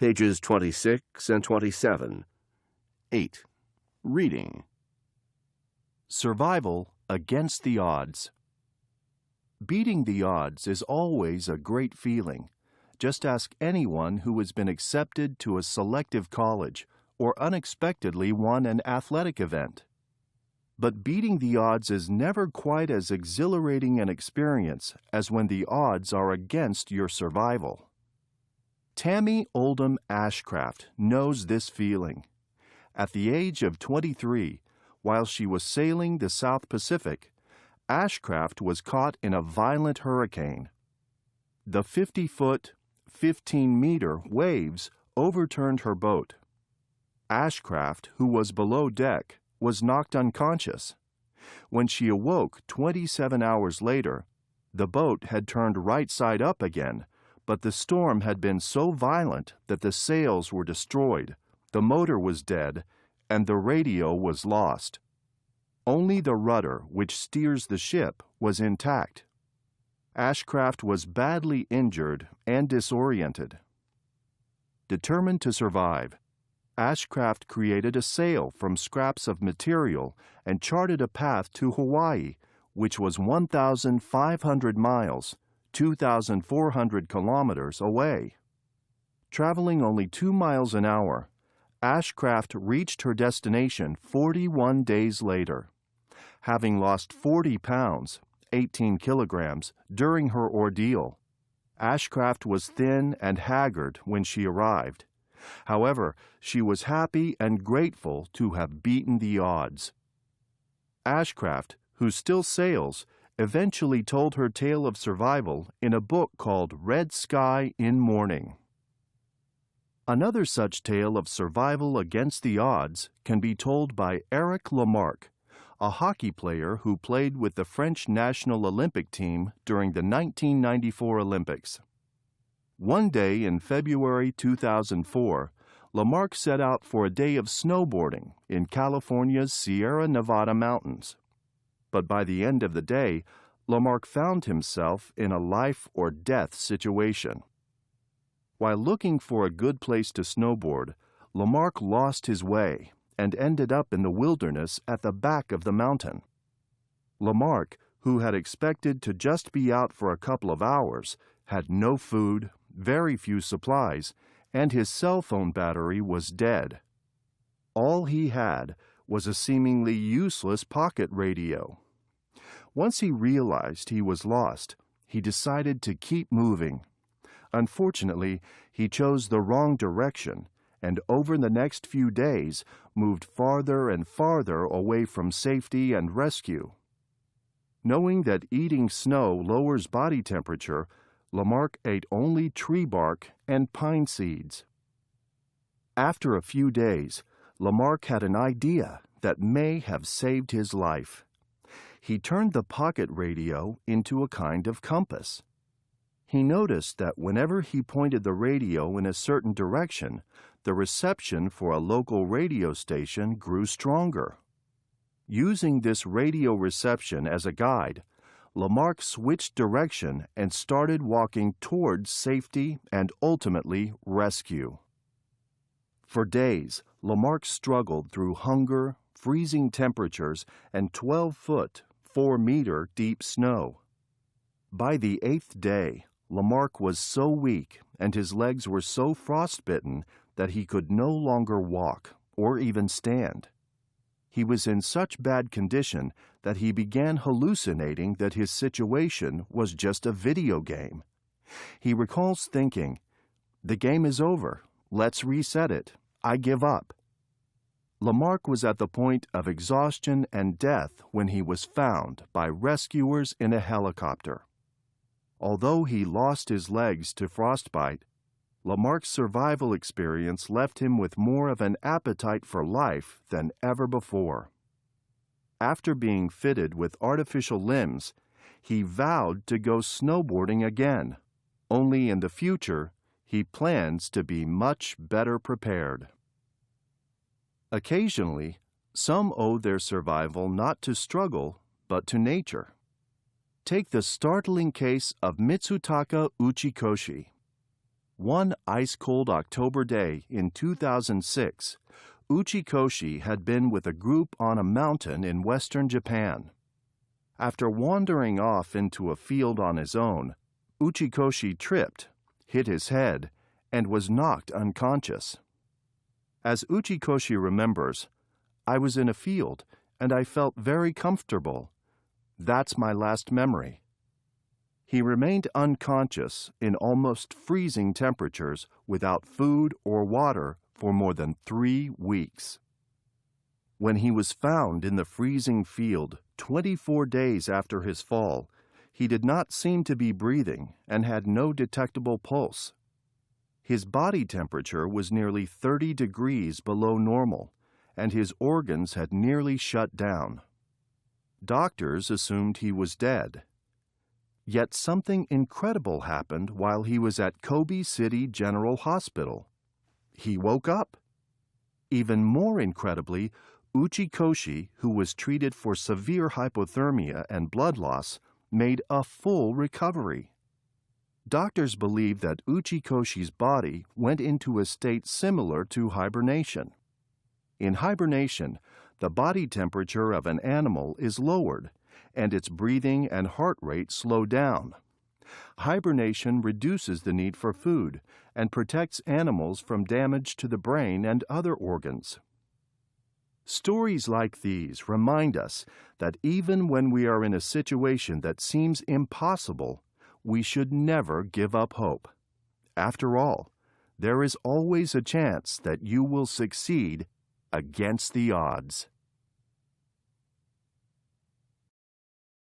pages 26 and 27. 8. Reading. Survival against the odds. Beating the odds is always a great feeling. Just ask anyone who has been accepted to a selective college or unexpectedly won an athletic event. But beating the odds is never quite as exhilarating an experience as when the odds are against your survival. Tammy Oldham Ashcraft knows this feeling. At the age of 23, while she was sailing the South Pacific, Ashcraft was caught in a violent hurricane. The 50-foot, 15-meter waves overturned her boat. Ashcraft, who was below deck, was knocked unconscious. When she awoke 27 hours later, the boat had turned right side up again, but the storm had been so violent that the sails were destroyed, the motor was dead, and the radio was lost. Only the rudder, which steers the ship, was intact. Ashcraft was badly injured and disoriented. Determined to survive, Ashcraft created a sail from scraps of material and charted a path to Hawaii, which was 1,500 miles, 2,400 kilometers away. Traveling only 2 miles an hour, Ashcraft reached her destination 41 days later. Having lost 40 pounds, 18 kilograms, during her ordeal, Ashcraft was thin and haggard when she arrived. However, she was happy and grateful to have beaten the odds. Ashcraft, who still sails, eventually told her tale of survival in a book called Red Sky in Morning. Another such tale of survival against the odds can be told by Eric Lamarck, a hockey player who played with the French national Olympic team during the 1994 Olympics. One day in February 2004, Lamarck set out for a day of snowboarding in California's Sierra Nevada mountains. But by the end of the day, Lamarck found himself in a life-or-death situation. While looking for a good place to snowboard, Lamarck lost his way and ended up in the wilderness at the back of the mountain. Lamarck, who had expected to just be out for a couple of hours, had no food, very few supplies, and his cell phone battery was dead. All he had was a seemingly useless pocket radio. Once he realized he was lost, he decided to keep moving. Unfortunately, he chose the wrong direction, and over the next few days moved farther and farther away from safety and rescue. Knowing that eating snow lowers body temperature, Lamarck ate only tree bark and pine seeds. After a few days, Lamarck had an idea that may have saved his life. He turned the pocket radio into a kind of compass. He noticed that whenever he pointed the radio in a certain direction, the reception for a local radio station grew stronger. Using this radio reception as a guide, Lamarck switched direction and started walking towards safety and ultimately rescue. For days, Lamarck struggled through hunger, freezing temperatures, and 12-foot, 4-meter deep snow. By the 8th day, Lamarck was so weak and his legs were so frostbitten that he could no longer walk or even stand. He was in such bad condition that he began hallucinating that his situation was just a video game. He recalls thinking, "The game is over. Let's reset it. I give up." Lamarck was at the point of exhaustion and death when he was found by rescuers in a helicopter. Although he lost his legs to frostbite, Lamarck's survival experience left him with more of an appetite for life than ever before. After being fitted with artificial limbs, he vowed to go snowboarding again, only in the future he plans to be much better prepared. Occasionally, some owe their survival not to struggle, but to nature. Take the startling case of Mitsutaka Uchikoshi. One ice-cold October day in 2006, Uchikoshi had been with a group on a mountain in western Japan. After wandering off into a field on his own, Uchikoshi tripped, hit his head, and was knocked unconscious. As Uchikoshi remembers, "I was in a field, and I felt very comfortable. That's my last memory." He remained unconscious in almost freezing temperatures without food or water for more than 3 weeks. When he was found in the freezing field 24 days after his fall, he did not seem to be breathing and had no detectable pulse. His body temperature was nearly 30 degrees below normal, and his organs had nearly shut down. Doctors assumed he was dead. Yet something incredible happened while he was at Kobe City General Hospital. He woke up. Even more incredibly, Uchikoshi, who was treated for severe hypothermia and blood loss, made a full recovery. Doctors believe that Uchikoshi's body went into a state similar to hibernation. In hibernation, the body temperature of an animal is lowered, and its breathing and heart rate slow down. Hibernation reduces the need for food and protects animals from damage to the brain and other organs. Stories like these remind us that even when we are in a situation that seems impossible, we should never give up hope. After all, there is always a chance that you will succeed against the odds.